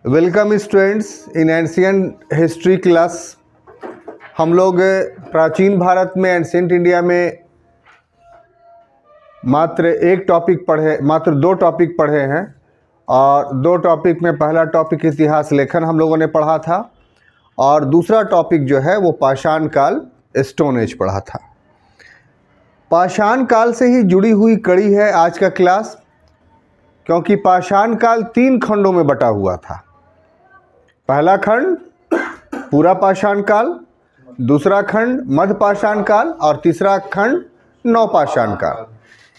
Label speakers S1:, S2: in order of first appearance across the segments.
S1: Welcome students in ancient history class. हम लोग प्राचीन भारत में एंशिएंट इंडिया में मात्र दो टॉपिक पढ़े हैं और दो टॉपिक में पहला टॉपिक इतिहास लेखन हम लोगों ने पढ़ा था और दूसरा टॉपिक जो है वो पाषाण काल स्टोन एज पढ़ा था। पाषाण काल से ही जुड़ी हुई कड़ी है आज का क्लास, क्योंकि पाषाण काल 3 खंडों में बटा हुआ था। पहला खंड पूरा पाषाण काल, दूसरा खंड मध्य पाषाण काल और तीसरा खंड नवपाषाण काल,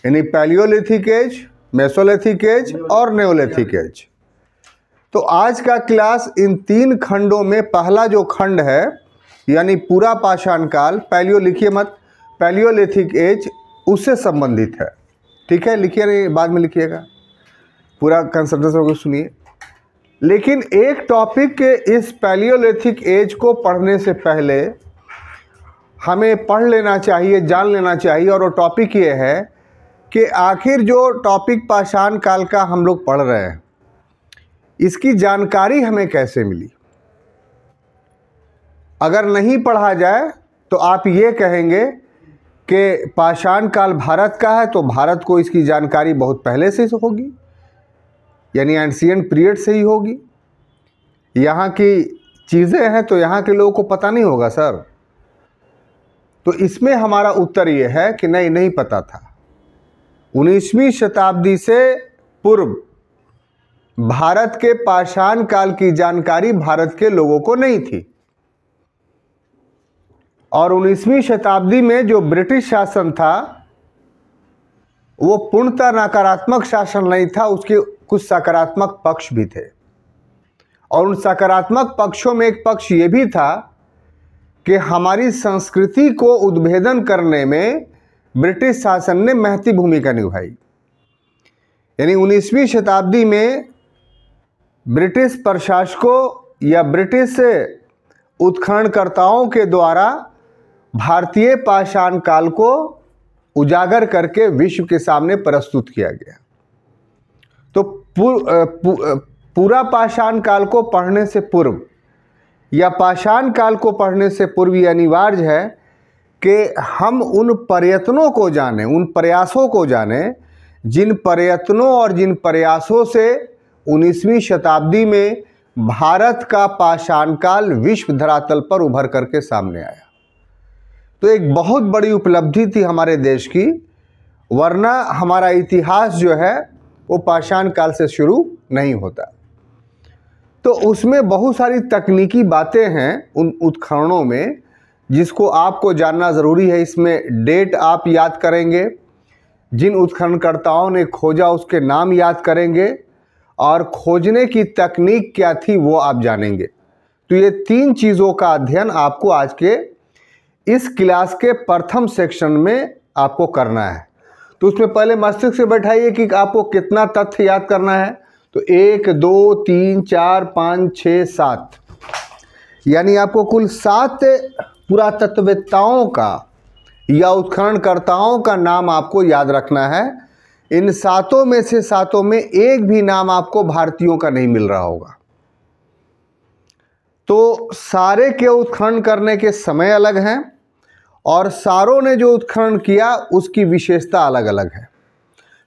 S1: यानी पैलियोलिथिक एज, मेसोलिथिक एज और नेओलिथिक एज। तो आज का क्लास इन 3 खंडों में पहला जो खंड है यानी पूरा पाषाण काल, पैलियोलिथिक एज, उससे संबंधित है। ठीक है, लिखिए नहीं, बाद में लिखिएगा, पूरा कंसेप्ट को सुनिए। लेकिन एक टॉपिक के इस पैलियोलिथिक एज को पढ़ने से पहले हमें पढ़ लेना चाहिए, जान लेना चाहिए, और वो टॉपिक ये है कि आखिर जो टॉपिक पाषाण काल का हम लोग पढ़ रहे हैं इसकी जानकारी हमें कैसे मिली। अगर नहीं पढ़ा जाए तो आप ये कहेंगे कि पाषाण काल भारत का है तो भारत को इसकी जानकारी बहुत पहले से होगी, यानी एंशिएंट पीरियड से ही होगी। यहाँ की चीज़ें हैं तो यहाँ के लोगों को पता नहीं होगा सर। तो इसमें हमारा उत्तर ये है कि नहीं पता था। 19वीं शताब्दी से पूर्व भारत के पाषाण काल की जानकारी भारत के लोगों को नहीं थी, और 19वीं शताब्दी में जो ब्रिटिश शासन था वो पूर्णतः नकारात्मक शासन नहीं था, उसके कुछ सकारात्मक पक्ष भी थे। और उन सकारात्मक पक्षों में एक पक्ष ये भी था कि हमारी संस्कृति को उद्भेदन करने में ब्रिटिश शासन ने महती भूमिका निभाई। यानी 19वीं शताब्दी में ब्रिटिश प्रशासकों या ब्रिटिश उत्खननकर्ताओं के द्वारा भारतीय पाषाण काल को उजागर करके विश्व के सामने प्रस्तुत किया गया। तो पूरा पाषाण काल को पढ़ने से पूर्व या पाषाण काल को पढ़ने से पूर्व ये अनिवार्य है कि हम उन प्रयत्नों को जानें, उन प्रयासों को जानें जिन प्रयत्नों और जिन प्रयासों से 19वीं शताब्दी में भारत का पाषाण काल विश्व धरातल पर उभर करके सामने आया। तो एक बहुत बड़ी उपलब्धि थी हमारे देश की, वरना हमारा इतिहास जो है वो पाषाण काल से शुरू नहीं होता। तो उसमें बहुत सारी तकनीकी बातें हैं उन उत्खननों में जिसको आपको जानना ज़रूरी है। इसमें डेट आप याद करेंगे, जिन उत्खननकर्ताओं ने खोजा उसके नाम याद करेंगे, और खोजने की तकनीक क्या थी वो आप जानेंगे। तो ये 3 चीज़ों का अध्ययन आपको आज के इस क्लास के प्रथम सेक्शन में आपको करना है। तो उसमें पहले मस्तिष्क से बैठाइए कि आपको कितना तथ्य याद करना है। तो 1 2 3 4 5 6 7, यानी आपको कुल 7 पुरातत्ववेत्ताओं का या उत्खननकर्ताओं का नाम आपको याद रखना है। इन 7 में से 7 में एक भी नाम आपको भारतीयों का नहीं मिल रहा होगा। तो सारे के उत्खनन करने के समय अलग हैं और सारों ने जो उत्खनन किया उसकी विशेषता अलग अलग है।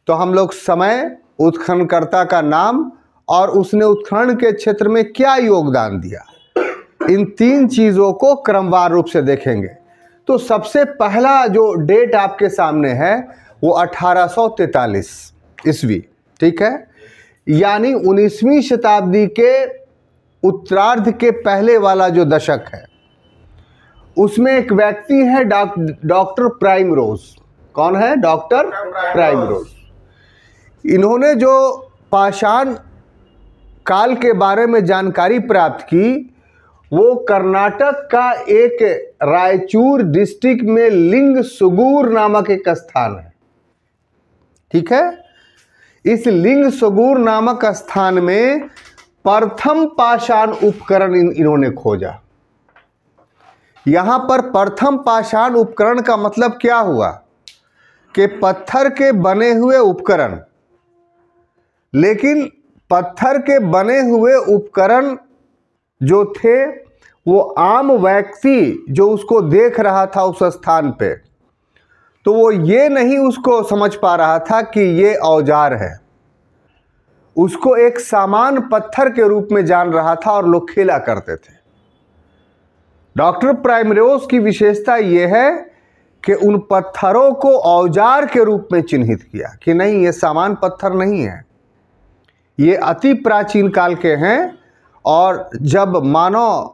S1: तो हम लोग समय, उत्खननकर्ता का नाम और उसने उत्खनन के क्षेत्र में क्या योगदान दिया, इन 3 चीज़ों को क्रमवार रूप से देखेंगे। तो सबसे पहला जो डेट आपके सामने है वो 1843 ईस्वी, ठीक है, यानी 19वीं शताब्दी के उत्तरार्ध के पहले वाला जो दशक है उसमें एक व्यक्ति है डॉक्टर प्राइमरोज। कौन है? Doctor primrose. इन्होंने जो पाषाण काल के बारे में जानकारी प्राप्त की वो कर्नाटक का एक रायचूर डिस्ट्रिक्ट में लिंगसुगूर नामक एक स्थान है। ठीक है, इस लिंगसुगूर नामक स्थान में प्रथम पाषाण उपकरण इन्होंने खोजा। यहां पर प्रथम पाषाण उपकरण का मतलब क्या हुआ कि पत्थर के बने हुए उपकरण, लेकिन पत्थर के बने हुए उपकरण जो थे वो आम व्यक्ति जो उसको देख रहा था उस स्थान पे, तो वो ये नहीं उसको समझ पा रहा था कि ये औजार है, उसको एक सामान पत्थर के रूप में जान रहा था और लोग खेला करते थे। डॉक्टर प्राइमरोज की विशेषता यह है कि उन पत्थरों को औजार के रूप में चिन्हित किया कि नहीं, ये सामान पत्थर नहीं है, ये अति प्राचीन काल के हैं। और जब मानव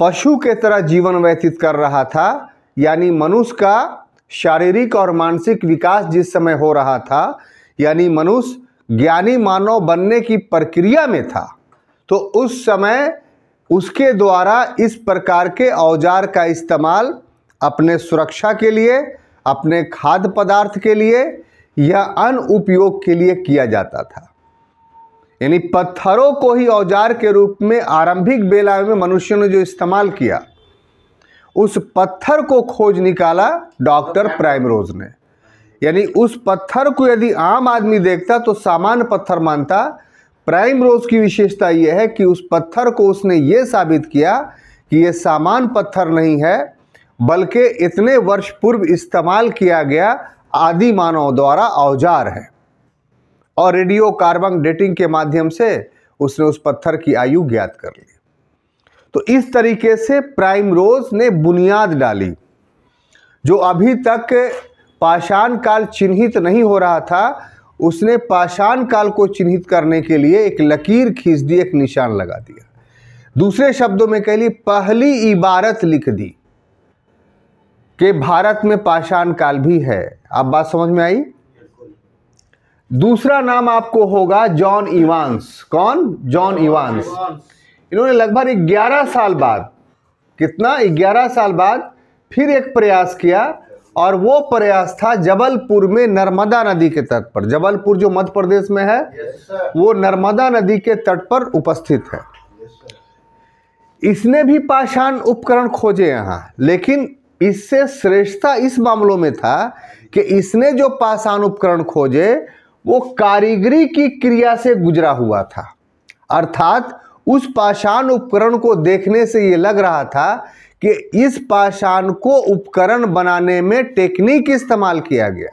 S1: पशु के तरह जीवन व्यतीत कर रहा था, यानी मनुष्य का शारीरिक और मानसिक विकास जिस समय हो रहा था, यानी मनुष्य ज्ञानी मानव बनने की प्रक्रिया में था, तो उस समय उसके द्वारा इस प्रकार के औजार का इस्तेमाल अपने सुरक्षा के लिए, अपने खाद्य पदार्थ के लिए या अन्य उपयोग के लिए किया जाता था। यानी पत्थरों को ही औजार के रूप में आरंभिक बेला में मनुष्यों ने जो इस्तेमाल किया, उस पत्थर को खोज निकाला डॉक्टर प्राइमरोज ने। यानी उस पत्थर को यदि आम आदमी देखता तो सामान्य पत्थर मानता। प्राइमरोज की विशेषता यह है कि उस पत्थर को उसने ये साबित किया कि ये सामान्य पत्थर नहीं है, बल्कि इतने वर्ष पूर्व इस्तेमाल किया गया आदि मानव द्वारा औजार है। और रेडियो कार्बन डेटिंग के माध्यम से उसने उस पत्थर की आयु ज्ञात कर ली। तो इस तरीके से प्राइमरोज ने बुनियाद डाली। जो अभी तक पाषाण काल चिन्हित नहीं हो रहा था, उसने पाषाण काल को चिन्हित करने के लिए एक लकीर खींच दी, एक निशान लगा दिया। दूसरे शब्दों में कह ली, पहली इबारत लिख दी कि भारत में पाषाण काल भी है। आप बात समझ में आई? दूसरा नाम आपको होगा जॉन इवांस। कौन? John Evans. इन्होंने लगभग 11 साल बाद, कितना, 11 साल बाद फिर एक प्रयास किया, और वो प्रयास था जबलपुर में नर्मदा नदी के तट पर। जबलपुर जो मध्य प्रदेश में है, वो नर्मदा नदी के तट पर उपस्थित है। इसने भी पाषाण उपकरण खोजे यहाँ, लेकिन इससे श्रेष्ठता इस मामलों में था कि इसने जो पाषाण उपकरण खोजे वो कारीगरी की क्रिया से गुजरा हुआ था। अर्थात उस पाषाण उपकरण को देखने से ये लग रहा था कि इस पाषाण को उपकरण बनाने में टेक्निक इस्तेमाल किया गया,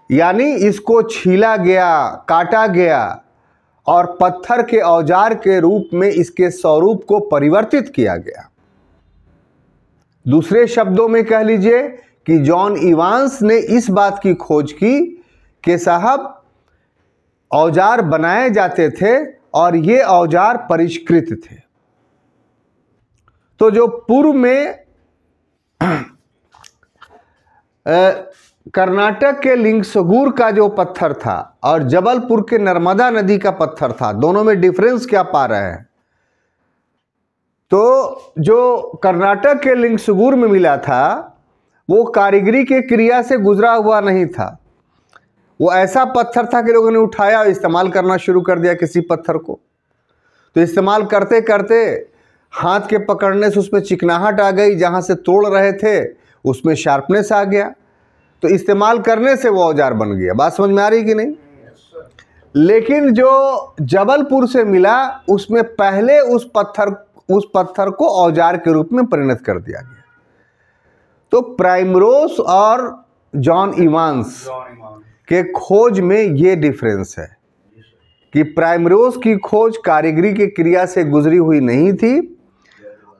S1: यानी इसको छीला गया, काटा गया और पत्थर के औजार के रूप में इसके स्वरूप को परिवर्तित किया गया। दूसरे शब्दों में कह लीजिए कि जॉन इवांस ने इस बात की खोज की कि साहब औजार बनाए जाते थे और ये औजार परिष्कृत थे। तो जो पूर्व में कर्नाटक के लिंगसगूर का जो पत्थर था और जबलपुर के नर्मदा नदी का पत्थर था, दोनों में डिफरेंस क्या पा रहे हैं? तो जो कर्नाटक के लिंगसगूर में मिला था वो कारीगरी के क्रिया से गुजरा हुआ नहीं था। वो ऐसा पत्थर था कि लोगों ने उठाया और इस्तेमाल करना शुरू कर दिया किसी पत्थर को। तो इस्तेमाल करते करते हाथ के पकड़ने से उसमें चिकनाहट आ गई, जहाँ से तोड़ रहे थे उसमें शार्पनेस आ गया, तो इस्तेमाल करने से वो औजार बन गया। बात समझ में आ रही कि नहीं? लेकिन जो जबलपुर से मिला उसमें पहले उस पत्थर को औजार के रूप में परिणत कर दिया गया। तो प्राइमरोज और जॉन इवांस के खोज में ये डिफरेंस है कि प्राइमरोज की खोज कारीगरी की क्रिया से गुजरी हुई नहीं थी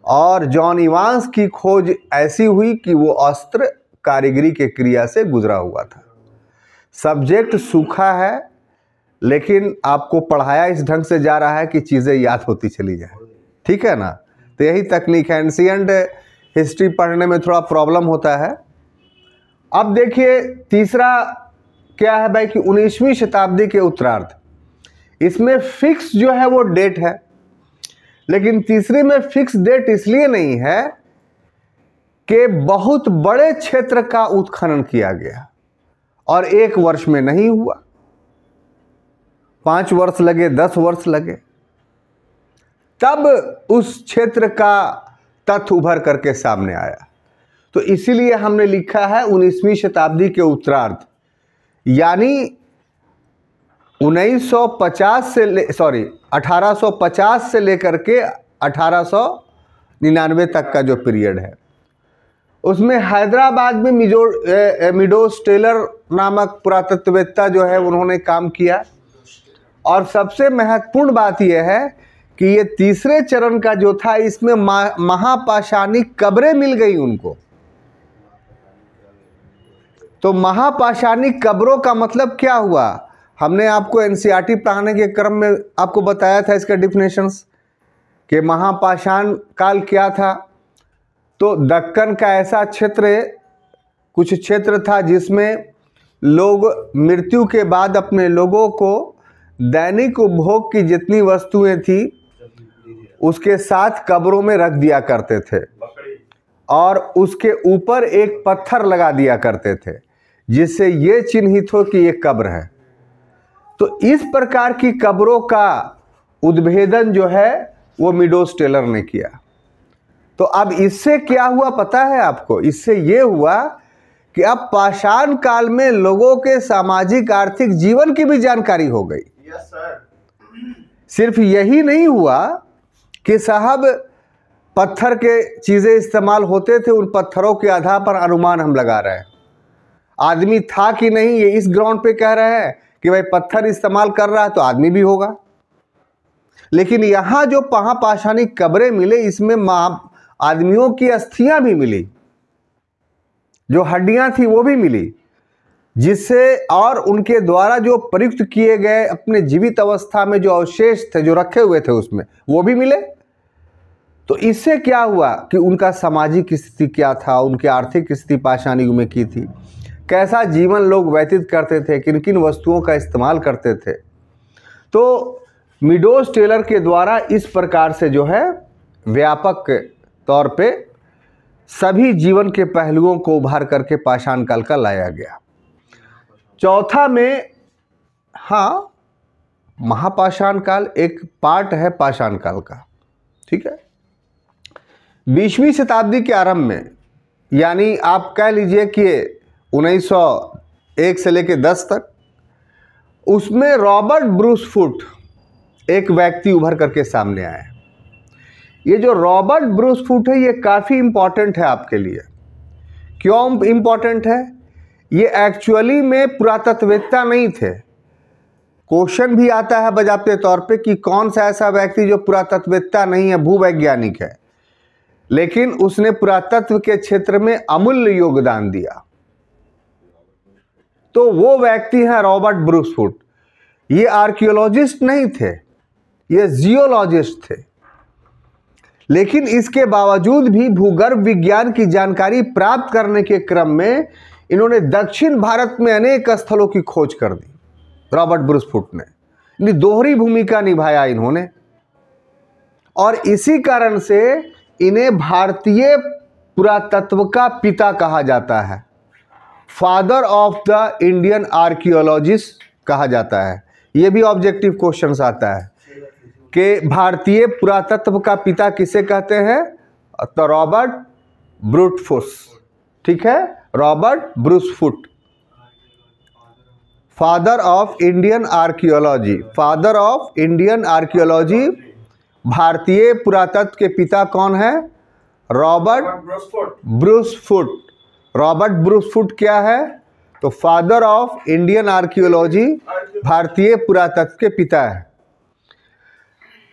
S1: और जॉन इवांस की खोज ऐसी हुई कि वो अस्त्र कारीगरी के क्रिया से गुजरा हुआ था। सब्जेक्ट सूखा है, लेकिन आपको पढ़ाया इस ढंग से जा रहा है कि चीज़ें याद होती चली जाए। ठीक है ना? तो यही तकनीक है। एंशिएंट हिस्ट्री पढ़ने में थोड़ा प्रॉब्लम होता है। अब देखिए तीसरा क्या है भाई कि 19वीं शताब्दी के उत्तरार्ध, इसमें फिक्स जो है वो डेट है, लेकिन तीसरी में फिक्स डेट इसलिए नहीं है कि बहुत बड़े क्षेत्र का उत्खनन किया गया और 1 वर्ष में नहीं हुआ, 5 वर्ष लगे, 10 वर्ष लगे, तब उस क्षेत्र का तथ्य उभर करके सामने आया। तो इसीलिए हमने लिखा है 19वीं शताब्दी के उत्तरार्ध, यानी 1850 से लेकर के 1899 तक का जो पीरियड है, उसमें हैदराबाद में मीडोस टेलर नामक पुरातत्ववेत्ता जो है उन्होंने काम किया। और सबसे महत्वपूर्ण बात यह है कि ये तीसरे चरण का जो था, इसमें महापाषाणिक कब्रें मिल गई उनको। तो महापाषाणिक कब्रों का मतलब क्या हुआ? हमने आपको एनसीईआरटी पढ़ाने के क्रम में आपको बताया था इसका डिफिनेशंस कि महापाषाण काल क्या था। तो दक्कन का ऐसा कुछ क्षेत्र था जिसमें लोग मृत्यु के बाद अपने लोगों को दैनिक उपभोग की जितनी वस्तुएं थी उसके साथ कब्रों में रख दिया करते थे और उसके ऊपर एक पत्थर लगा दिया करते थे जिससे ये चिन्हित हो कि ये कब्र है। तो इस प्रकार की कब्रों का उद्भेदन जो है वो मीडोस टेलर ने किया। तो अब इससे क्या हुआ पता है आपको? इससे ये हुआ कि अब पाषाण काल में लोगों के सामाजिक आर्थिक जीवन की भी जानकारी हो गई।
S2: Yes sir.
S1: सिर्फ यही नहीं हुआ कि साहब पत्थर के चीजें इस्तेमाल होते थे, उन पत्थरों के आधार पर अनुमान हम लगा रहे हैं। आदमी था कि नहीं ये इस ग्राउंड पे कह रहे हैं कि भाई पत्थर इस्तेमाल कर रहा है तो आदमी भी होगा। लेकिन यहाँ जो महापाषाणिक कब्रें मिले इसमें आदमियों की अस्थियां भी मिली, जो हड्डियां थी वो भी मिली, जिससे और उनके द्वारा जो प्रयुक्त किए गए अपने जीवित अवस्था में जो अवशेष थे जो रखे हुए थे उसमें वो भी मिले। तो इससे क्या हुआ कि उनका सामाजिक स्थिति क्या था, उनकी आर्थिक स्थिति पाषाण युग में की थी, कैसा जीवन लोग व्यतीत करते थे, किन किन वस्तुओं का इस्तेमाल करते थे। तो मीडोस टेलर के द्वारा इस प्रकार से जो है व्यापक तौर पे सभी जीवन के पहलुओं को उभार करके पाषाण काल का लाया गया। चौथा में, हाँ, महापाषाण काल एक पार्ट है पाषाण काल का, ठीक है। 20वीं शताब्दी के आरंभ में, यानी आप कह लीजिए कि 1901 से लेकर 10 तक, उसमें रॉबर्ट ब्रूस फुट एक व्यक्ति उभर करके सामने आए। ये जो रॉबर्ट ब्रूस फुट है ये काफ़ी इंपॉर्टेंट है आपके लिए। क्यों इंपॉर्टेंट है? ये एक्चुअली में पुरातत्ववेत्ता नहीं थे। क्वेश्चन भी आता है बजाते तौर पे कि कौन सा ऐसा व्यक्ति जो पुरातत्ववेत्ता नहीं है, भूवैज्ञानिक है, लेकिन उसने पुरातत्व के क्षेत्र में अमूल्य योगदान दिया। तो वो व्यक्ति है रॉबर्ट ब्रूस फुट। ये आर्कियोलॉजिस्ट नहीं थे, ये जियोलॉजिस्ट थे, लेकिन इसके बावजूद भी भूगर्भ विज्ञान की जानकारी प्राप्त करने के क्रम में इन्होंने दक्षिण भारत में अनेक स्थलों की खोज कर दी। रॉबर्ट ब्रूस फुट ने दोहरी भूमिका निभाया इन्होंने, और इसी कारण से इन्हें भारतीय पुरातत्व का पिता कहा जाता है, father of the Indian archaeologist कहा जाता है। यह भी ऑब्जेक्टिव क्वेश्चन आता है कि भारतीय पुरातत्व का पिता किसे कहते हैं? तो रॉबर्ट ब्रूस फुट, ठीक है, Robert Bruce foot, father of Indian archaeology, father of Indian archaeology. भारतीय पुरातत्व के पिता कौन है? Robert Bruce foot. Robert Bruce foot क्या है? तो फादर ऑफ इंडियन आर्कियोलॉजी, भारतीय पुरातत्व के पिता है।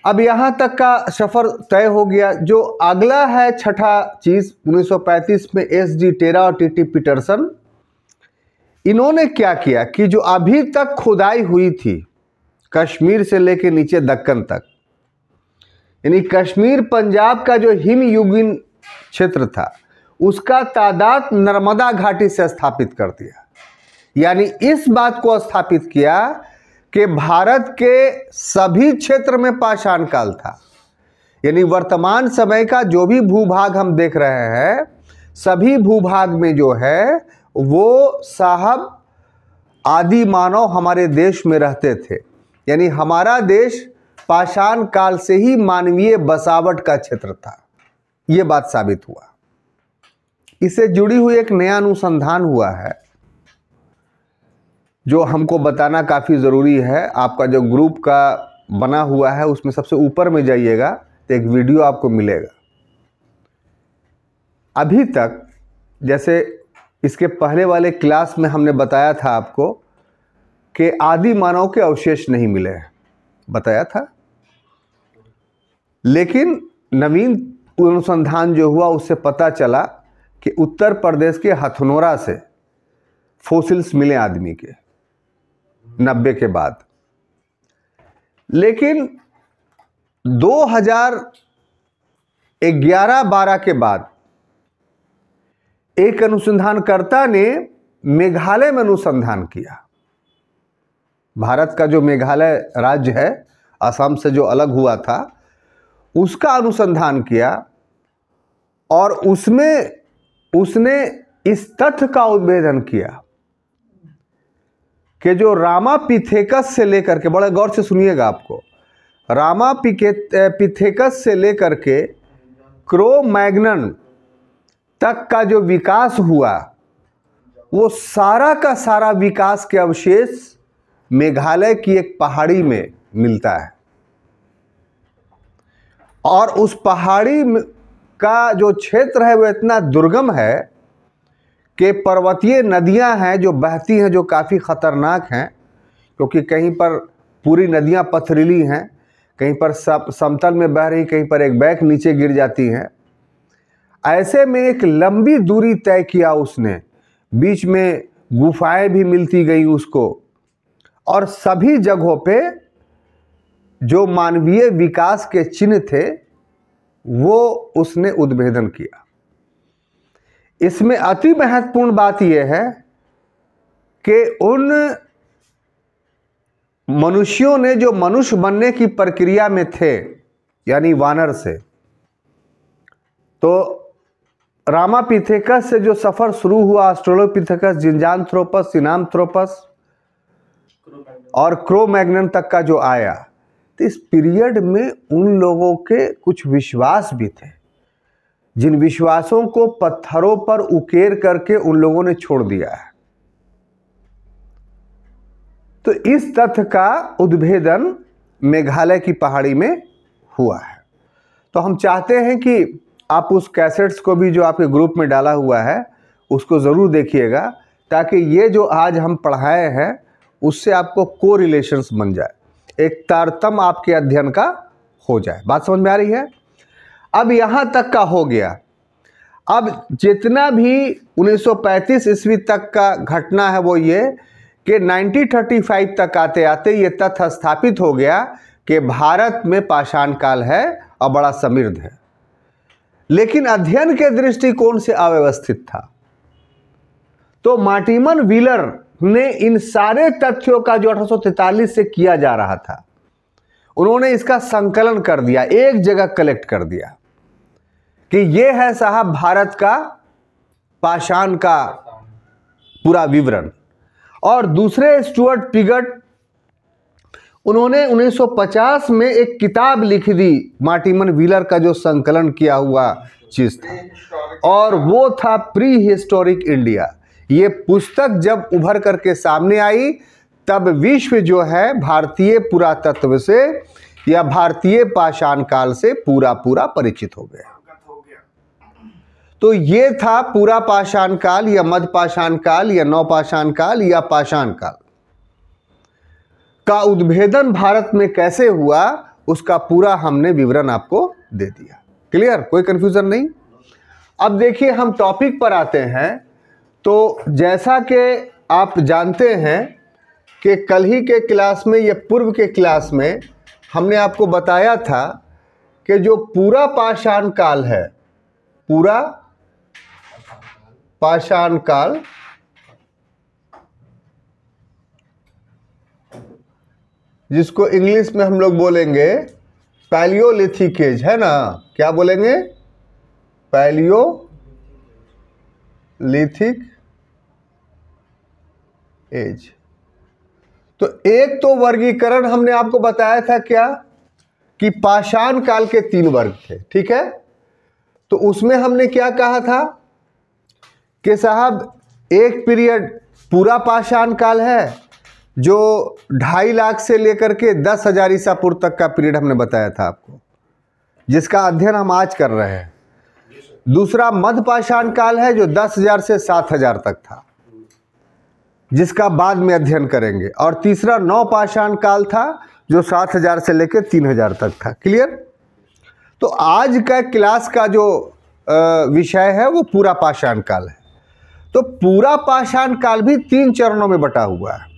S1: अब यहाँ तक का सफ़र तय हो गया। जो अगला है छठा चीज़, 1935 में एस.डी. टेरा और टी.टी. पीटरसन, इन्होंने क्या किया कि जो अभी तक खुदाई हुई थी कश्मीर से लेकर नीचे दक्कन तक, यानी कश्मीर पंजाब का जो हिमयुगीन क्षेत्र था उसका तादाद नर्मदा घाटी से स्थापित कर दिया। यानी इस बात को स्थापित किया कि भारत के सभी क्षेत्र में पाषाण काल था। यानी वर्तमान समय का जो भी भूभाग हम देख रहे हैं, सभी भूभाग में जो है वो साहब आदि मानव हमारे देश में रहते थे। यानी हमारा देश पाषाण काल से ही मानवीय बसावट का क्षेत्र था। ये बात साबित हुआ। इससे जुड़ी हुई एक नया अनुसंधान हुआ है जो हमको बताना काफ़ी ज़रूरी है। आपका जो ग्रुप का बना हुआ है उसमें सबसे ऊपर में जाइएगा तो एक वीडियो आपको मिलेगा। अभी तक जैसे इसके पहले वाले क्लास में हमने बताया था आपको कि आदि मानव के अवशेष नहीं मिले हैं, बताया था। लेकिन नवीन अनुसंधान जो हुआ उससे पता चला कि उत्तर प्रदेश के हथनोरा से फोसिल्स मिले आदमी के 90 के बाद। लेकिन 2011-12 के बाद एक अनुसंधानकर्ता ने मेघालय में अनुसंधान किया। भारत का जो मेघालय राज्य है, असम से जो अलग हुआ था, उसका अनुसंधान किया और उसने इस तथ्य का उद्भेदन किया कि जो रामापिथेकस से लेकर के, बड़े गौर से सुनिएगा, आपको रामापिथेकस से लेकर के क्रो-मैग्नन तक का जो विकास हुआ, वो सारा का सारा विकास के अवशेष मेघालय की एक पहाड़ी में मिलता है। और उस पहाड़ी का जो क्षेत्र है वो इतना दुर्गम है कि पर्वतीय नदियां हैं जो बहती हैं, जो काफ़ी ख़तरनाक हैं, क्योंकि कहीं पर पूरी नदियां पथरीली हैं, कहीं पर समतल में बह रही, कहीं पर एक बैक नीचे गिर जाती हैं। ऐसे में एक लंबी दूरी तय किया उसने, बीच में गुफाएं भी मिलती गई उसको, और सभी जगहों पे जो मानवीय विकास के चिन्ह थे वो उसने उद्भेदन किया। इसमें अति महत्वपूर्ण बात यह है कि उन मनुष्यों ने जो मनुष्य बनने की प्रक्रिया में थे, यानी वानर से, तो रामापिथेकस से जो सफर शुरू हुआ, ऑस्ट्रेलोपिथेकस, जिंजांथ्रोपस, सिनांथ्रोपस और क्रो-मैग्नन तक का जो आया, तो इस पीरियड में उन लोगों के कुछ विश्वास भी थे, जिन विश्वासों को पत्थरों पर उकेर करके उन लोगों ने छोड़ दिया है। तो इस तथ्य का उद्भेदन मेघालय की पहाड़ी में हुआ है। तो हम चाहते हैं कि आप उस कैसेट्स को भी जो आपके ग्रुप में डाला हुआ है उसको ज़रूर देखिएगा, ताकि ये जो आज हम पढ़ाए हैं उससे आपको कोरिलेशंस बन जाए, एक तारतम्य आपके अध्ययन का हो जाए। बात समझ में आ रही है? अब यहाँ तक का हो गया। अब जितना भी 1935 ईस्वी तक का घटना है वो ये कि 1935 तक आते आते ये तथ्य स्थापित हो गया कि भारत में पाषाण काल है और बड़ा समृद्ध है, लेकिन अध्ययन के दृष्टिकोण से अव्यवस्थित था। तो मार्टिमन व्हीलर ने इन सारे तथ्यों का जो 1843 से किया जा रहा था, उन्होंने इसका संकलन कर दिया, एक जगह कलेक्ट कर दिया कि ये है साहब भारत का पाषाण का पूरा विवरण। और दूसरे स्टुअर्ट पिगट, उन्होंने 1950 में एक किताब लिख दी, मार्टिमन व्हीलर का जो संकलन किया हुआ चीज था, और वो था प्री हिस्टोरिक इंडिया। ये पुस्तक जब उभर करके सामने आई तब विश्व जो है भारतीय पुरातत्व से या भारतीय पाषाण काल से पूरा परिचित हो गया। तो ये था पूरा पाषाण काल या मध्य पाषाण काल या नवपाषाण काल या पाषाण काल का उद्भेदन भारत में कैसे हुआ, उसका पूरा हमने विवरण आपको दे दिया। क्लियर? कोई कंफ्यूजन नहीं। अब देखिए हम टॉपिक पर आते हैं। तो जैसा कि आप जानते हैं कि कल ही के क्लास में या पूर्व के क्लास में हमने आपको बताया था कि जो पूरा पाषाण काल है, पूरा पाषाण काल जिसको इंग्लिश में हम लोग बोलेंगे पैलियोलिथिक एज, है ना? क्या बोलेंगे? Palaeolithic age. तो एक तो वर्गीकरण हमने आपको बताया था क्या, कि पाषाण काल के 3 वर्ग थे, ठीक है? तो उसमें हमने क्या कहा था कि साहब एक पीरियड पूरा पाषाण काल है, जो 2.5 लाख से लेकर के 10,000 ईसा पूर्व तक का पीरियड हमने बताया था आपको, जिसका अध्ययन हम आज कर रहे हैं। दूसरा मध्य पाषाण काल है जो 10,000 से 7,000 तक था, जिसका बाद में अध्ययन करेंगे। और तीसरा नव पाषाण काल था जो 7,000 से लेकर 3,000 तक था। क्लियर? तो आज का क्लास का जो विषय है वो पूरा पाषाण काल है। तो पूरा पाषाण काल भी 3 चरणों में बटा हुआ है।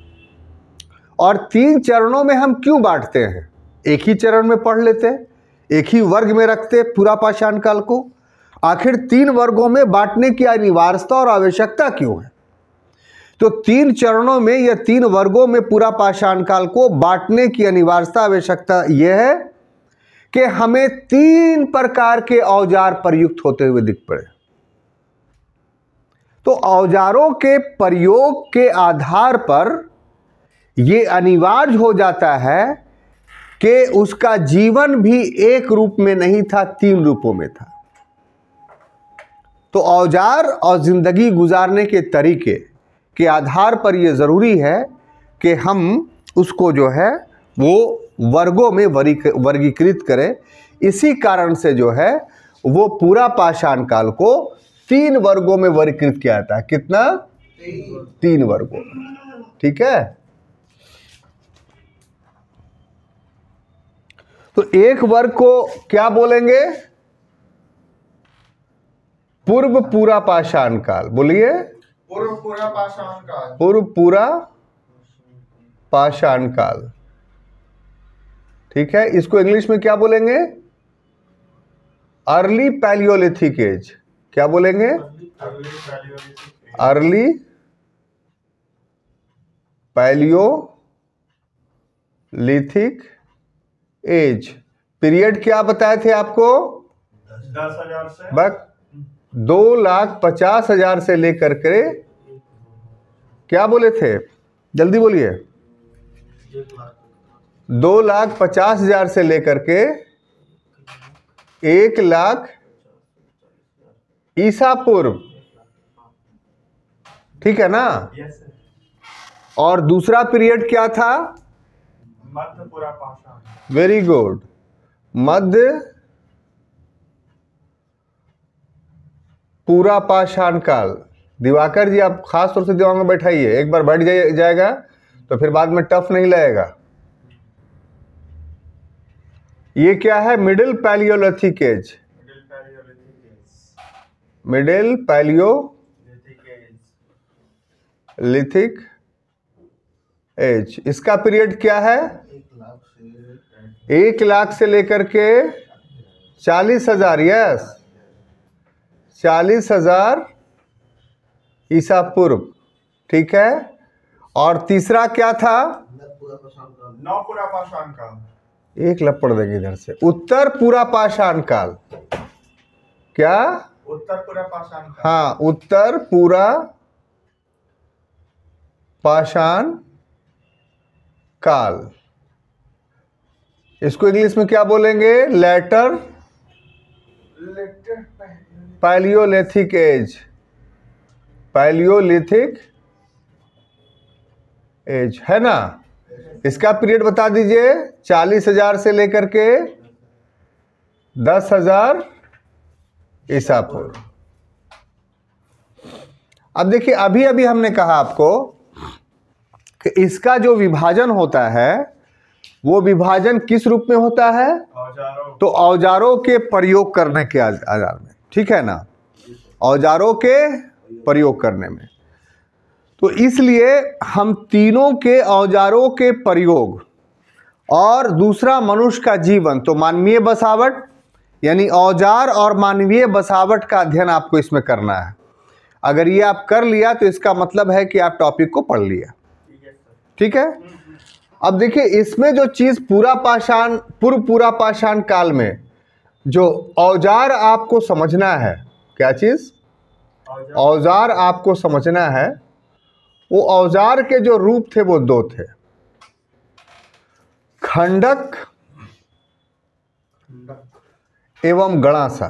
S1: और 3 चरणों में हम क्यों बांटते हैं? एक ही चरण में पढ़ लेते, एक ही वर्ग में रखते पूरा पाषाण काल को। आखिर 3 वर्गों में बांटने की अनिवार्यता और आवश्यकता क्यों है? तो 3 चरणों में या 3 वर्गों में पूरा पाषाण काल को बांटने की अनिवार्यता आवश्यकता यह है कि हमें 3 प्रकार के औजार प्रयुक्त होते हुए दिख पड़े। तो औजारों के प्रयोग के आधार पर यह अनिवार्य हो जाता है कि उसका जीवन भी एक रूप में नहीं था, 3 रूपों में था। तो औजार और जिंदगी गुजारने के तरीके के आधार पर यह जरूरी है कि हम उसको जो है वो वर्गों में वर्गीकृत करें। इसी कारण से जो है वो पूरा पाषाण काल को 3 वर्गों में वर्गीकृत किया जाता है। कितना? 3 वर्गों। ठीक है। तो एक वर्ग को क्या बोलेंगे? पूर्व पूरा पाषाण काल। बोलिए।
S2: पूर्व पूरा पाषाण काल।
S1: पूर्व पूरा पाषाण काल। ठीक है। इसको इंग्लिश में क्या बोलेंगे? Early palaeolithic age. क्या बोलेंगे? Early palaeolithic as. पीरियड क्या बताए थे आपको?
S2: 10,000 से
S1: बस 2,50,000 से लेकर के क्या बोले थे? जल्दी बोलिए। 2,50,000 से लेकर के 1,00,000 ईसा पूर्व। ठीक है ना? और दूसरा पीरियड क्या था?
S2: मध्य पूरा पाषाण।
S1: Very good. मध्य पूरा पाषाण काल। दिवाकर जी आप खास तौर से दिमाग में बैठाइए, एक बार बैठ जाएगा तो फिर बाद में टफ नहीं लगेगा। ये क्या है? Middle palaeolithic age. Middle palaeolithic age. इसका पीरियड क्या है? 1,00,000 से लेकर के 40,000। यस, 40,000 ईसा पूर्व। ठीक है। और तीसरा क्या था?
S2: नौ पूरा पाषाण काल।
S1: एक लपड़ देंगे इधर से। उत्तर पूरा पाषाण काल। क्या?
S2: उत्तर पूरा पाषाण काल।
S1: हाँ, उत्तर पूरा पाषाण काल। इसको इंग्लिश में क्या बोलेंगे? Later palaeolithic age. Palaeolithic age है ना? इसका पीरियड बता दीजिए। 40,000 से लेकर के 10,000 ईसा पूर्व। अब देखिए, अभी अभी हमने कहा आपको कि इसका जो विभाजन होता है वो विभाजन किस रूप में होता है?
S2: औजारों।
S1: तो औजारों के प्रयोग करने के आधार में। ठीक है ना? औजारों के प्रयोग करने में। तो इसलिए हम तीनों के औजारों के प्रयोग और दूसरा मनुष्य का जीवन, तो मानवीय बसावट यानी औजार और मानवीय बसावट का अध्ययन आपको इसमें करना है। अगर ये आप कर लिया तो इसका मतलब है कि आप टॉपिक को पढ़ लिया। ठीक है। अब देखिए, इसमें जो चीज पूर्व पूरा पाषाण काल में जो औजार आपको समझना है, क्या चीज? औजार आपको समझना है। वो औजार के जो रूप थे वो 2 थे। खंडक एवं गणासा।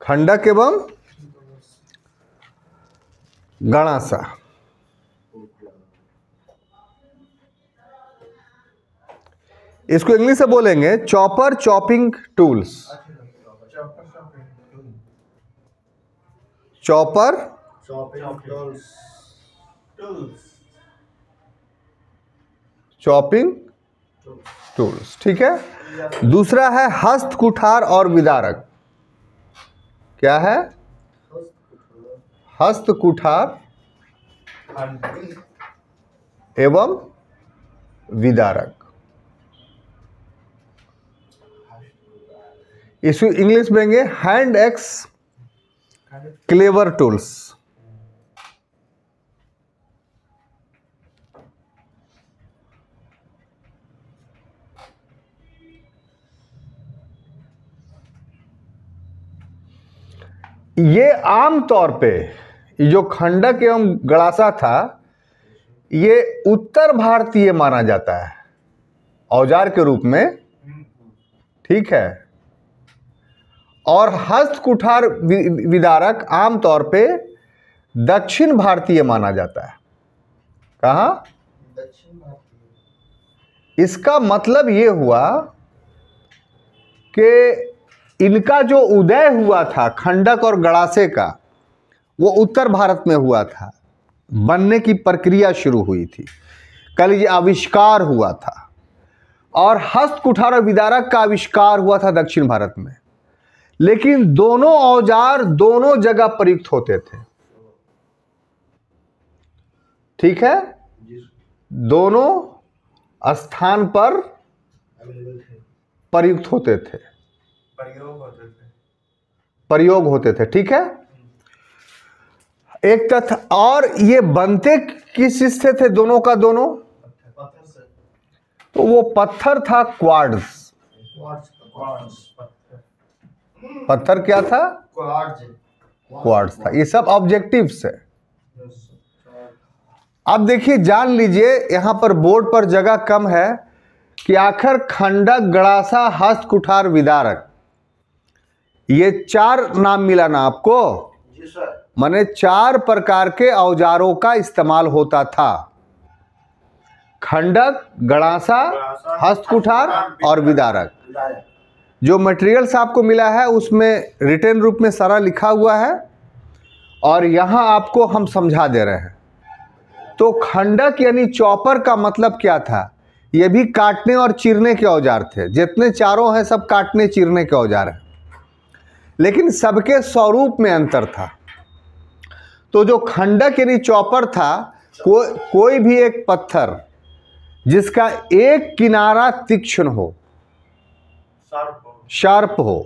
S1: खंडक एवं गणासा। इसको इंग्लिश से बोलेंगे chopper, chopping tools. Chopper, chopping tools, ठीक है। दूसरा है हस्त कुठार और विदारक। क्या है? हस्त कुठार एवं विदारक। इसको इंग्लिश में हैंड एक्स क्लेवर टूल्स। ये आम तौर पे जो खंडक एवं गड़ासा था, ये उत्तर भारतीय माना जाता है औजार के रूप में, ठीक है। और हस्त कुठार विदारक आमतौर पे दक्षिण भारतीय माना जाता है। कहाँ? दक्षिण भारतीय। इसका मतलब ये हुआ कि इनका जो उदय हुआ था खंडक और गड़ासे का, वो उत्तर भारत में हुआ था, बनने की प्रक्रिया शुरू हुई थी, कल ये आविष्कार हुआ था। और हस्त कुठार और विदारक का आविष्कार हुआ था दक्षिण भारत में। लेकिन दोनों औजार दोनों जगह प्रयुक्त होते थे, ठीक है। दोनों स्थान पर प्रयुक्त होते थे, प्रयोग होते थे, ठीक है। एक तथ्य और, ये बनते किस से थे दोनों का दोनों? पत्थर से। तो वो पत्थर था क्वार्ट्ज। पत्थर क्या था? क्वार्ट्ज था। ये सब ऑब्जेक्टिव्स है। अब देखिए, जान लीजिए, यहां पर बोर्ड पर जगह कम है कि आखिर खंडक, गड़ासा, हस्त कुठार, विदारक, ये चार नाम मिला ना आपको? जी सर। माने चार प्रकार के औजारों का इस्तेमाल होता था। खंडक, गड़ासा, हस्त कुठार और विदारक। जो मटेरियल्स आपको मिला है उसमें रिटन रूप में सारा लिखा हुआ है और यहाँ आपको हम समझा दे रहे हैं। तो खंडक यानी चॉपर का मतलब क्या था? ये भी काटने और चीरने के औजार थे। जितने चारों हैं सब काटने चीरने के औजार हैं, लेकिन सबके स्वरूप में अंतर था। तो जो खंडक यानी चॉपर था, कोई भी एक पत्थर जिसका एक किनारा तीक्ष्ण हो, शार्प हो,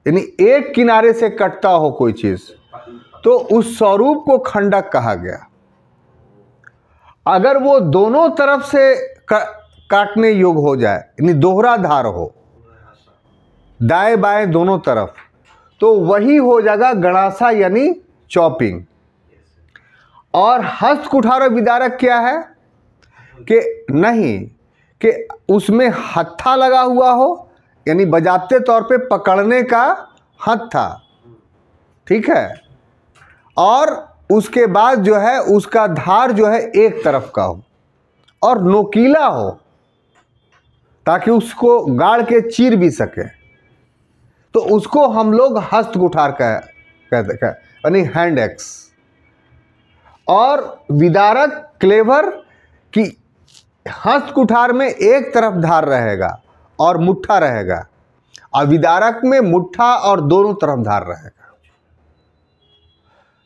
S1: यानी एक किनारे से कटता हो कोई चीज, तो उस स्वरूप को खंडक कहा गया। अगर वो दोनों तरफ से काटने योग्य हो जाए, यानी दोहरा धार हो, दाएं बाएं दोनों तरफ, तो वही हो जाएगा गड़ासा यानी चॉपिंग। और हस्त कुठार और विदारक क्या है कि नहीं कि उसमें हत्था लगा हुआ हो, यानी बजाते तौर पे पकड़ने का हत्था, ठीक है। और उसके बाद जो है उसका धार जो है एक तरफ का हो और नोकीला हो, ताकि उसको गाड़ के चीर भी सके। तो उसको हम लोग हस्त कुठार कहते हैं, यानी हैंड एक्स। और विदारक क्लेवर की हस्त कुठार में एक तरफ धार रहेगा और मुट्ठा रहेगा, और विदारक में मुट्ठा और दोनों तरफ धार रहेगा।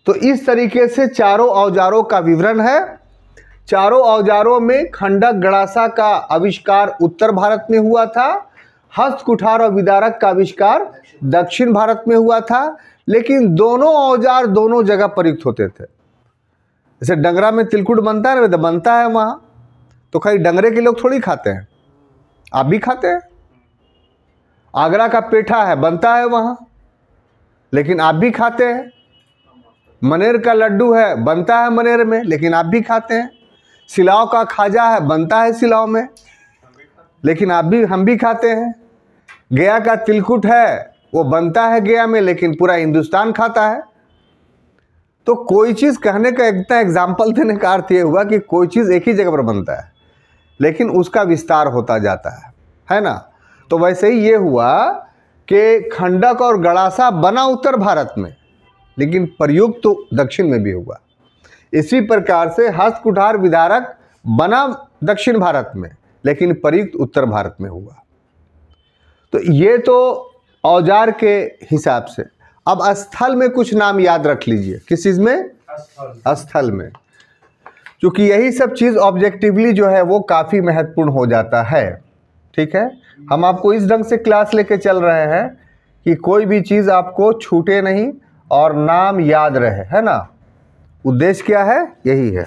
S1: तो इस तरीके से चारों औजारों का विवरण है। चारों औजारों में खंडक, गड़ासा का आविष्कार उत्तर भारत में हुआ था, हस्त कुठार और विदारक का आविष्कार दक्षिण भारत में हुआ था। लेकिन दोनों औजार दोनों जगह प्रयुक्त होते थे। जैसे डंगरा में तिलकुट बनता है ना, तो बनता है वहाँ, तो खाली डंगरे के लोग थोड़ी खाते हैं, आप भी खाते हैं। आगरा का पेठा है, बनता है वहाँ, लेकिन आप भी खाते हैं। मनेर का लड्डू है, बनता है मनेर में, लेकिन आप भी खाते हैं। सिलाव का खाजा है, बनता है सिलाव में, लेकिन हम भी खाते हैं। गया का तिलकुट है, वो बनता है गया में, लेकिन पूरा हिंदुस्तान खाता है। तो कोई चीज़ कहने का इतना एग्जाम्पल देने का अर्थ ये हुआ कि कोई चीज़ एक ही जगह पर बनता है, लेकिन उसका विस्तार होता जाता है। है ना। तो वैसे ही ये हुआ कि खंडक और गड़ासा बना उत्तर भारत में, लेकिन प्रयुक्त तो दक्षिण में भी हुआ। इसी प्रकार से हस्त कुठार विदारक बना दक्षिण भारत में, लेकिन प्रयुक्त उत्तर भारत में हुआ। तो ये तो औजार के हिसाब से। अब स्थल में कुछ नाम याद रख लीजिए। किस चीज़ में? स्थल में। क्योंकि यही सब चीज़ ऑब्जेक्टिवली जो है वो काफ़ी महत्वपूर्ण हो जाता है। ठीक है, हम आपको इस ढंग से क्लास लेके चल रहे हैं कि कोई भी चीज़ आपको छूटे नहीं और नाम याद रहे, है ना। उद्देश्य क्या है? यही है।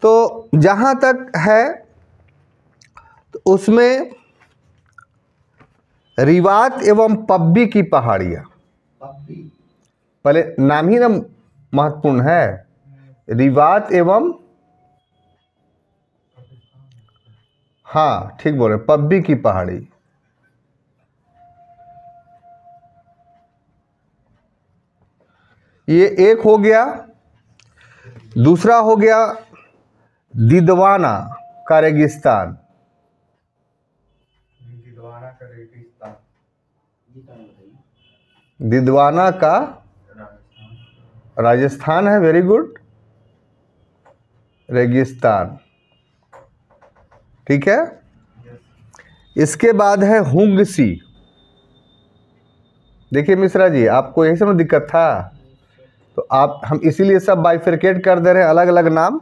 S1: तो जहाँ तक है तो उसमें रिवात एवं पब्बी की पहाड़ियाँ, पहले नाम ही ना महत्वपूर्ण है। रिवात एवं, हाँ ठीक बोल रहे, पब्बी की पहाड़ी। ये एक हो गया। दूसरा हो गया दिदवाना का रेगिस्तान। दिदवाना का राजस्थान है। Very good. रेगिस्तान, ठीक है। इसके बाद है हुंगसी। देखिए मिश्रा जी, आपको यही सब दिक्कत था, तो हम इसीलिए सब बाइफरकेट कर दे रहे हैं, अलग अलग नाम,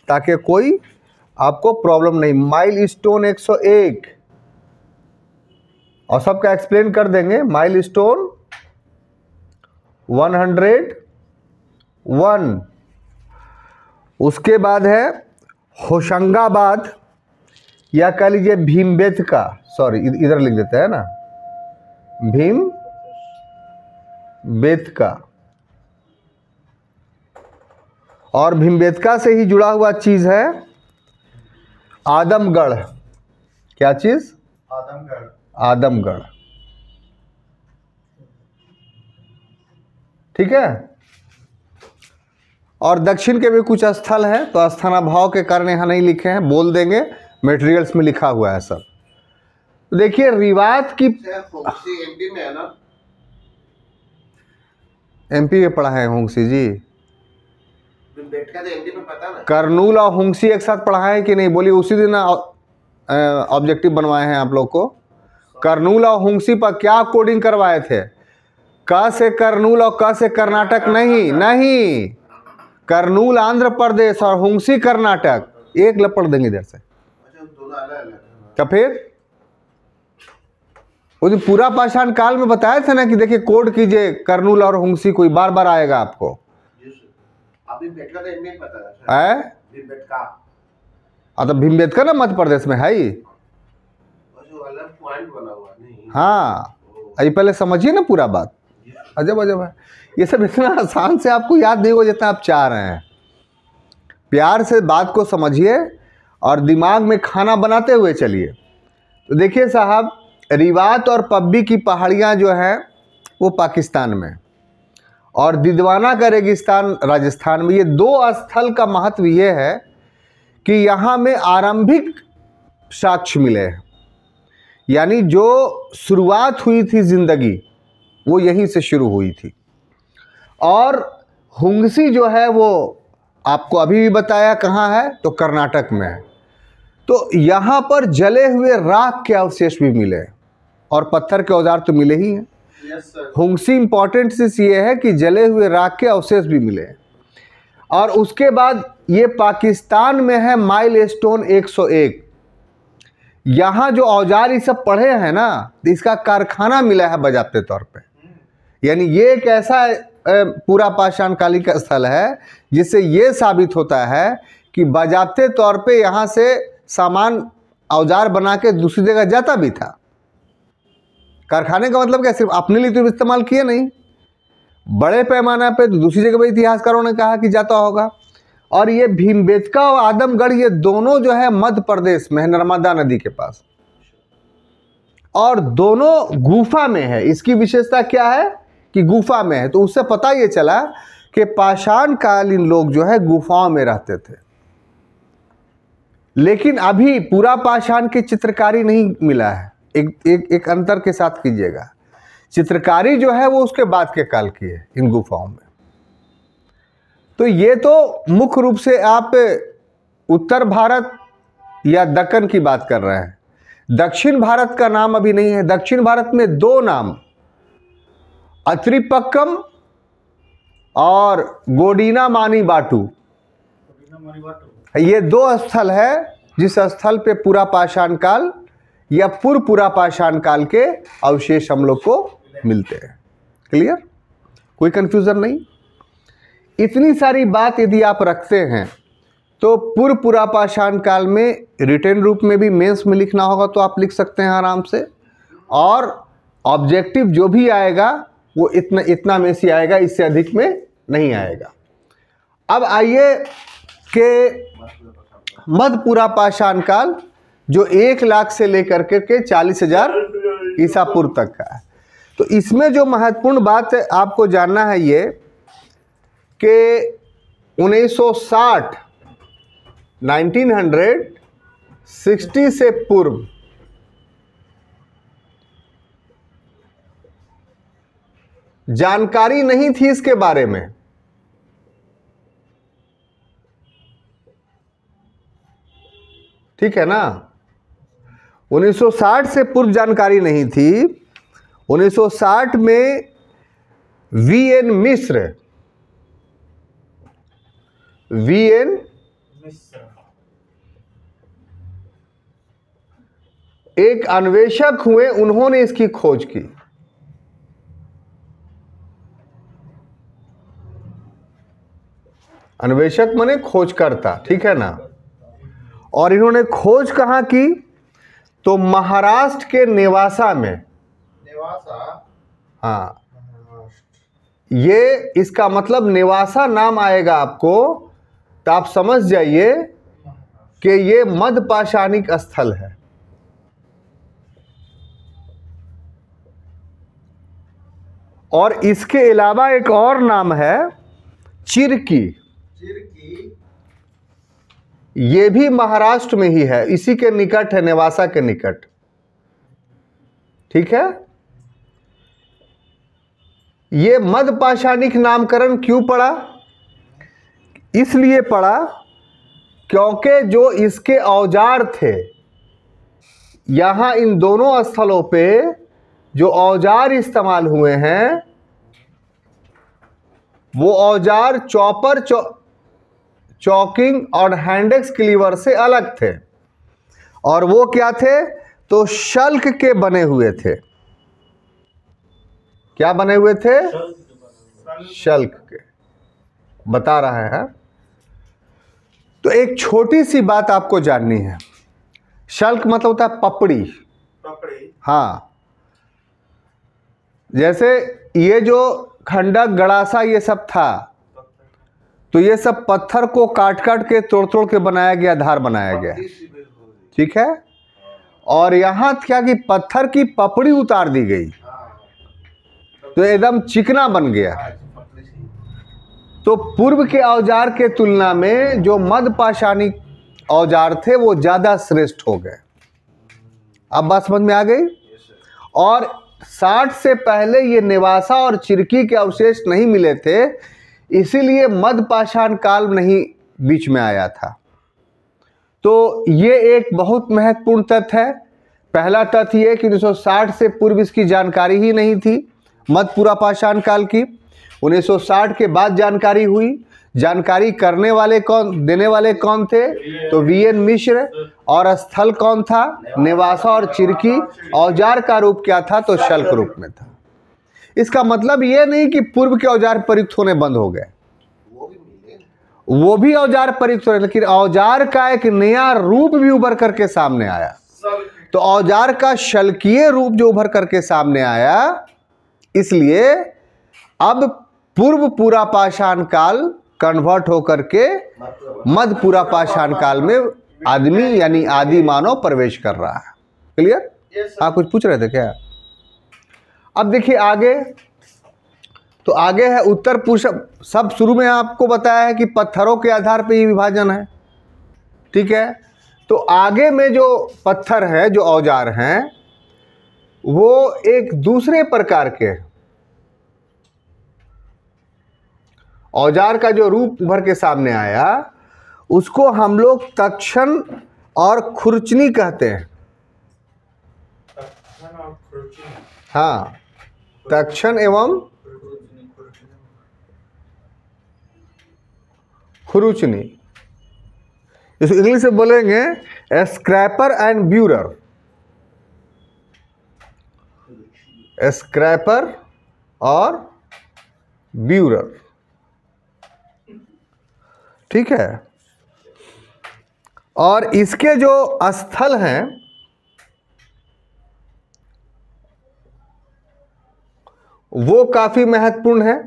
S1: ताकि कोई आपको प्रॉब्लम नहीं। माइल स्टोन 101 और सबका एक्सप्लेन कर देंगे। Mile stone 101। उसके बाद है होशंगाबाद, या कह लीजिए भीमबेटका, सॉरी इधर लिख देते हैं ना, भीमबेटका। और भीमबेटका से ही जुड़ा हुआ चीज है आदमगढ़। क्या चीज?
S2: आदमगढ़।
S1: आदमगढ़, ठीक है। और दक्षिण के भी कुछ स्थल हैं, तो स्थानाभाव के कारण यहाँ नहीं लिखे हैं, बोल देंगे, मटेरियल्स में लिखा हुआ है सब। तो देखिए रिवात की,
S3: एमपी में है ना,
S1: एमपी में पढ़ा है हुंगसी जी।
S3: बेटका तो एमपी में पता ना।
S1: करनूल और हुंगसी एक साथ पढ़ा है कि नहीं? बोलिए, उसी दिन ऑब्जेक्टिव बनवाए हैं आप लोग को। करनूल और हुंगसी पर क्या कोडिंग करवाए थे? क से करनूल और क से कर्नाटक नहीं, नहीं, करनूल आंध्र प्रदेश और हुंगसी कर्नाटक, एक लपड़ देंगे इधर से। तो फिर वो जो पूरा पाषाण काल में बताया था ना कि देखिए कोड कीजिए करनूल और हुंगसी, कोई बार बार आएगा आपको।
S3: अभी बेटका तो एमपी में पता है। भीमबेटका,
S1: तो भीमबेटका ना मध्य प्रदेश में है ही।
S3: अलग पॉइंट बना हुआ नहीं।
S1: हाँ, अभी पहले समझिए ना पूरा बात। अजब अजब है, ये सब इतना आसान से आपको याद नहीं हो जितना आप चाह रहे हैं। प्यार से बात को समझिए और दिमाग में खाना बनाते हुए चलिए। तो देखिए साहब, रिवात और पब्बी की पहाड़ियाँ जो हैं वो पाकिस्तान में, और दिदवाना का रेगिस्तान राजस्थान में। ये दो स्थल का महत्व ये है कि यहाँ में आरंभिक साक्ष्य मिले हैं, यानी जो शुरुआत हुई थी जिंदगी वो यहीं से शुरू हुई थी। और हुंगसी जो है वो आपको अभी भी बताया कहाँ है, तो कर्नाटक में है। तो यहाँ पर जले हुए राख के अवशेष भी मिले और पत्थर के औजार तो मिले ही हैं। हुंगसी इंपॉर्टेंट चीज ये है कि जले हुए राख के अवशेष भी मिले। और उसके बाद ये पाकिस्तान में है माइल स्टोन 101। यहाँ जो औजार ये सब पढ़े हैं ना, इसका कारखाना मिला है बजाते तौर पे। यानी ये एक ऐसा पूरा पाषाण कालीन का स्थल है जिससे ये साबित होता है कि बजाते तौर पे यहाँ से सामान औजार बना के दूसरी जगह जाता भी था। कारखाने का मतलब क्या, सिर्फ अपने लिए तो इस्तेमाल किए नहीं, बड़े पैमाने पे तो दूसरी जगह भी इतिहासकारों ने कहा कि जाता होगा। और ये भीमबेटका और आदमगढ़ ये दोनों जो है मध्य प्रदेश में है, नर्मदा नदी के पास, और दोनों गुफा में है। इसकी विशेषता क्या है कि गुफा में है। तो उससे पता ये चला कि पाषाण कालीन लोग जो है गुफाओं में रहते थे। लेकिन अभी पूरा पाषाण की चित्रकारी नहीं मिला है। एक अंतर के साथ कीजिएगा, चित्रकारी जो है वो उसके बाद के काल की है इन गुफाओं में। तो ये तो मुख्य रूप से आप उत्तर भारत या दक्कन की बात कर रहे हैं। दक्षिण भारत का नाम अभी नहीं है। दक्षिण भारत में दो नाम, अत्रिपक्कम और गोडीना मानी बाटू, ये दो स्थल है जिस स्थल पे पूरा पाषाण काल या पूरा पाषाण काल के अवशेष हम लोग को मिलते हैं। क्लियर? कोई कंफ्यूजन नहीं। इतनी सारी बात यदि आप रखते हैं तो पूरा पाषाण काल में रिटन रूप में भी मेंस में लिखना होगा तो आप लिख सकते हैं आराम से, और ऑब्जेक्टिव जो भी आएगा वो इतना में से आएगा, इससे अधिक में नहीं आएगा। अब आइए कि मध्य पूरा पाषाण काल जो 1 लाख से लेकर के 40,000 ईसा पूर्व तक का है। तो इसमें जो महत्वपूर्ण बात आपको जानना है ये कि 1960 से पूर्व जानकारी नहीं थी इसके बारे में। ठीक है ना? 1960 से पूर्व जानकारी नहीं थी। 1960 में वीएन मिश्र एक अन्वेषक हुए, उन्होंने इसकी खोज की। अन्वेषक माने खोजकर्ता, ठीक है ना? और इन्होंने खोज कहाँ की? तो महाराष्ट्र के नेवासा में। हाँ, ये इसका मतलब नेवासा नाम आएगा आपको तो आप समझ जाइए कि ये मध्य पाषाणिक स्थल है। और इसके अलावा एक और नाम है चिरकी। ये भी महाराष्ट्र में ही है, इसी के निकट है, नेवासा के निकट। ठीक है? ये मध्य पाषाणिक नामकरण क्यों पड़ा? इसलिए पड़ा क्योंकि जो इसके औजार थे, यहां इन दोनों स्थलों पे जो औजार इस्तेमाल हुए हैं वो औजार चॉपर, चॉकिंग और हैंडेक्स क्लीवर से अलग थे। और वो क्या थे? तो शल्क के बने हुए थे। क्या बने हुए थे? शल्क के। बता रहा है। तो एक छोटी सी बात आपको जाननी है। शल्क मतलब होता है पपड़ी। हाँ, जैसे ये जो खंडक, गड़ासा, ये सब था, तो ये सब पत्थर को काट के तोड़ के बनाया गया, धार बनाया गया। ठीक है? और यहां क्या कि पत्थर की पपड़ी उतार दी गई तो एकदम चिकना बन गया। तो पूर्व के औजार के तुलना में जो मध्य पाषाणिक औजार थे वो ज्यादा श्रेष्ठ हो गए। अब बात समझ में आ गई? और 60 से पहले ये नेवासा और चिरकी के अवशेष नहीं मिले थे, इसीलिए मध्य पाषाण काल नहीं बीच में आया था। तो ये एक बहुत महत्वपूर्ण तथ्य है। पहला तथ्य ये कि 1960 से पूर्व इसकी जानकारी ही नहीं थी, मध्य पूरा पाषाण काल की। 1960 के बाद जानकारी हुई। जानकारी करने वाले कौन, देने वाले कौन थे? तो वीएन मिश्र। और स्थल कौन था? नेवासा और चिरकी। औजार का रूप क्या था? तो शल्क रूप में था। इसका मतलब ये नहीं कि पूर्व के औजार प्रयुक्त होने बंद हो गए, वो भी औजार प्रयुक्त हो रहे, लेकिन औजार का एक नया रूप भी उभर करके सामने आया। तो औजार का शल्कीय रूप जो उभर करके सामने आया, इसलिए अब पूर्व पूरा पाषाण काल कन्वर्ट होकर के मध्य पूरा पाषाण काल में आदमी यानी आदि मानव प्रवेश कर रहा है। क्लियर? आप कुछ पूछ रहे थे क्या? अब देखिए आगे। तो आगे है उत्तर पूर्व। सब शुरू में आपको बताया है कि पत्थरों के आधार पर ये विभाजन है। ठीक है? तो आगे में जो पत्थर है, जो औजार हैं, वो एक दूसरे प्रकार के औजार का जो रूप उभर के सामने आया, उसको हम लोग तक्षण और खुरचनी कहते हैं।
S2: तक्षण और खुरचनी।
S1: हाँ, तक्षण एवं खुरुचनी। इस इंग्लिश में बोलेंगे स्क्रैपर एंड ब्यूरर। स्क्रैपर और ब्यूरर, ठीक है। और इसके जो स्थल हैं वो काफी महत्वपूर्ण है।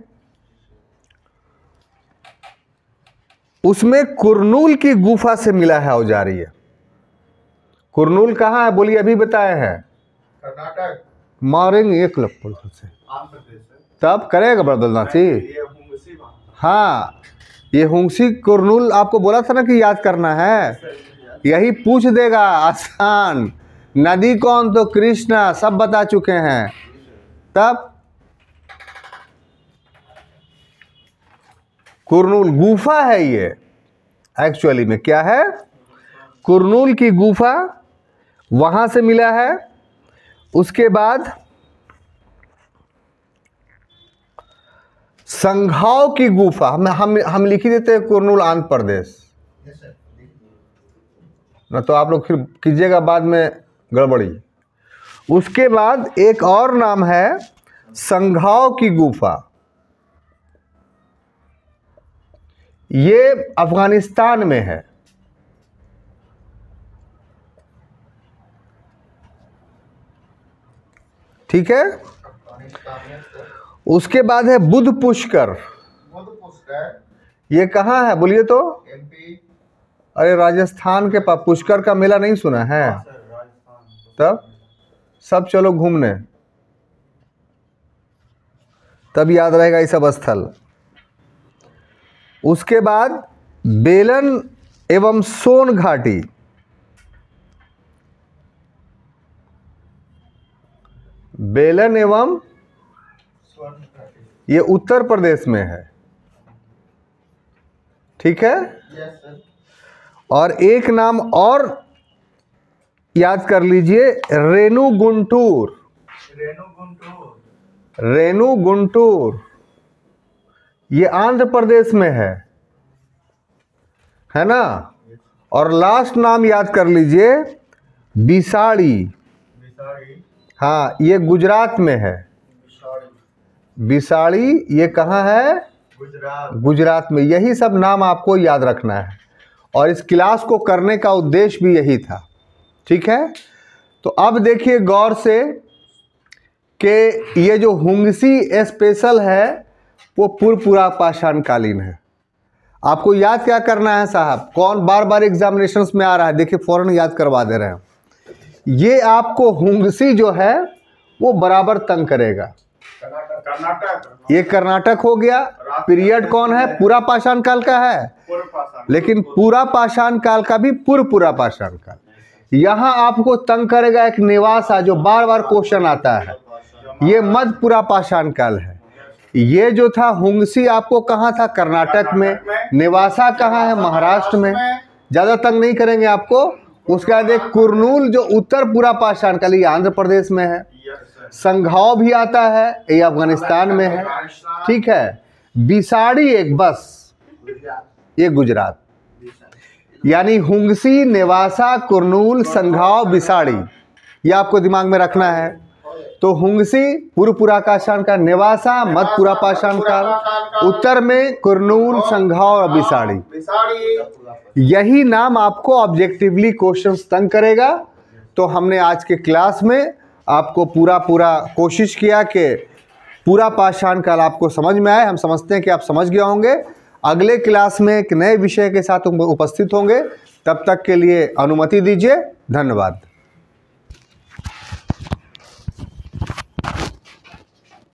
S1: उसमें कुरनूल की गुफा से मिला है औजार ये। कुरनूल कहाँ है बोलिए, अभी बताए हैं।
S2: कर्नाटक।
S1: मारेंगे एक लप्पड़ से,
S2: आंध्र प्रदेश है।
S1: तब करेगा बदलनाची।
S2: ये हुंगसी वहाँ।
S1: हाँ, ये हुंगसी कुरनूल आपको बोला था ना कि याद करना है, यही पूछ देगा, आसान। नदी कौन, तो कृष्णा, सब बता चुके हैं। तब कुरनूल गुफा है ये, एक्चुअली में क्या है, कुरनूल की गुफा, वहां से मिला है। उसके बाद संघाव की गुफा हम लिख ही देते हैं कुरनूल आंध्र प्रदेश, ना तो आप लोग फिर कीजिएगा बाद में गड़बड़ी। उसके बाद एक और नाम है संघाव की गुफा, ये अफगानिस्तान में है। ठीक है। उसके बाद है बुद्ध पुष्कर। ये कहाँ है बोलिए तो।
S2: MP।
S1: अरे राजस्थान के पास पुष्कर का मेला नहीं सुना है। तब सब चलो घूमने, तब याद रहेगा ये सब स्थल। उसके बाद बेलन एवं सोन घाटी, बेलन एवं ये उत्तर प्रदेश में है, ठीक है। और एक नाम और याद कर लीजिए, रेणु गुंटूर। रेणु गुंटूर ये आंध्र प्रदेश में है ना। और लास्ट नाम याद कर लीजिए, बिसाड़ी। हाँ, ये गुजरात में है। बिसाड़ी ये कहाँ है, गुजरात में। यही सब नाम आपको याद रखना है, और इस क्लास को करने का उद्देश्य भी यही था, ठीक है। तो अब देखिए गौर से कि ये जो हुंगसी स्पेशल है वो पूर्व पाषाण कालीन है। आपको याद क्या करना है साहब, कौन बार बार एग्जामिनेशंस में आ रहा है, देखिए फौरन याद करवा दे रहे हैं। ये आपको हुंगसी जो है वो बराबर तंग करेगा।
S2: कर्नाटक।
S1: ये कर्नाटक हो गया। पीरियड कौन है, पूरा पाषाण काल का है, लेकिन पूरा पाषाण काल का भी पूरा पाषाण काल। यहाँ आपको तंग करेगा एक नेवासा, जो बार बार क्वेश्चन आता है, ये मध्य पूरा पाषाण काल है। ये जो था हुंगसी आपको कहाँ था, कर्नाटक में। नेवासा कहाँ है, महाराष्ट्र में। ज्यादा तंग नहीं करेंगे आपको। उसके बाद एक कुरनूल जो उत्तर पूरा पाषाण काल, ये आंध्र प्रदेश में है। संघाव भी आता है, ये अफगानिस्तान में है, ठीक है। बिसाड़ी एक बस, ये गुजरात। यानी हुंगसी, नेवासा, कुरनूल, संघाव, बिसाड़ी, ये आपको दिमाग में रखना है। तो हुंगसी पूर्व पाषाण काल, नेवासा मध्य पूरा पाषाण काल, उत्तर में कुरनूल, संघाव और बिसाड़ी। यही नाम आपको ऑब्जेक्टिवली क्वेश्चन तंग करेगा। तो हमने आज के क्लास में आपको पूरा कोशिश किया कि पूरा पाषाण काल आपको समझ में आए। हम समझते हैं कि आप समझ गए होंगे। अगले क्लास में एक नए विषय के साथ उपस्थित होंगे। तब तक के लिए अनुमति दीजिए। धन्यवाद।